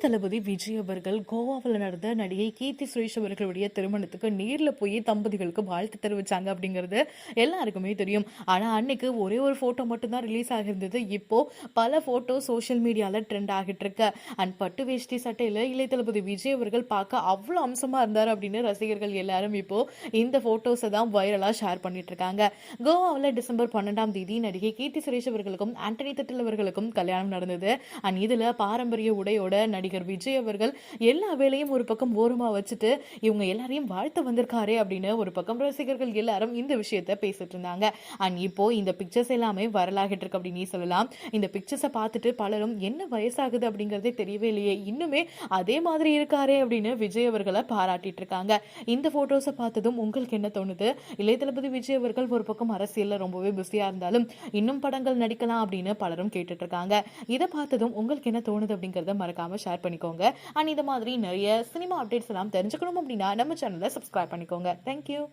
தளபதி விஜய் அவர்கள் கோவாவில் நடந்த நடிகை கீர்த்தி சுரேஷ் அவர்களுடைய திருமணத்துக்கு நேரில் போய் தம்பதிகளுக்கு வாழ்த்து தெரிவிச்சாங்க அப்படிங்கிறது எல்லாருக்குமே தெரியும். ஆனால் அன்னைக்கு ஒரே ஒரு ஃபோட்டோ மட்டும்தான் ரிலீஸ் ஆகியிருந்தது. இப்போ பல ஃபோட்டோ சோஷியல் மீடியாவில் ட்ரெண்ட் ஆகிட்டு இருக்கு. அண்ட் பட்டு வேஷ்டி சட்டையில் இளைய தளபதி விஜய் அவர்கள் பார்க்க அவ்வளோ அம்சமாக இருந்தார் அப்படின்னு ரசிகர்கள் எல்லாரும் இப்போ இந்த ஃபோட்டோஸை தான் வைரலாக ஷேர் பண்ணிட்டு இருக்காங்க. கோவாவில் டிசம்பர் 12 நடிகை கீர்த்தி சுரேஷ் அவர்களுக்கும் ஆண்டனி தட்டில் அவர்களுக்கும் கல்யாணம் நடந்தது. அண்ட் இதில் பாரம்பரிய உடையோட நடிகர் விஜய் அவர்கள் எல்லா வேலையும் ஒரு பக்கம் ஓரமா வச்சுட்டு இவங்க எல்லாரையும் வாழ்த்து வந்திருக்காரு அப்படின்னு ஒரு பக்கம் ரசிகர்கள் எல்லாரும் இந்த விஷயத்த பேசிட்டு இருந்தாங்க. அண்ட் இப்போ இந்த பிக்சர்ஸ் எல்லாமே வரலாகிட்டு இருக்கு அப்படின்னு சொல்லலாம். இந்த பிக்சர்ஸை பார்த்துட்டு பலரும் என்ன வயசாகுது அப்படிங்கறதே தெரியவே இல்லையே, இன்னுமே அதே மாதிரி இருக்காரே அப்படின்னு விஜய் அவர்களை பாராட்டிட்டு இருக்காங்க. இந்த போட்டோஸை பார்த்ததும் உங்களுக்கு என்ன தோணுது? இளைய தளபதி விஜய் அவர்கள் ஒரு பக்கம் அரசியல்ல ரொம்பவே பிஸியா இருந்தாலும் இன்னும் படங்கள் நடிக்கலாம் அப்படின்னு பலரும் கேட்டுட்டு இருக்காங்க. இதை பார்த்ததும் உங்களுக்கு என்ன தோணுது அப்படிங்கறத மறக்காம ஷேர் பண்ணிக்கோங்க. அண்ட் இந்த மாதிரி நிறைய சினிமா அப்டேட்ஸ் எல்லாம் தெரிஞ்சுக்கணும் அப்படின்னா நம்ம சேனலை சப்ஸ்கிரைப் பண்ணிக்கோங்க. தேங்க்யூ.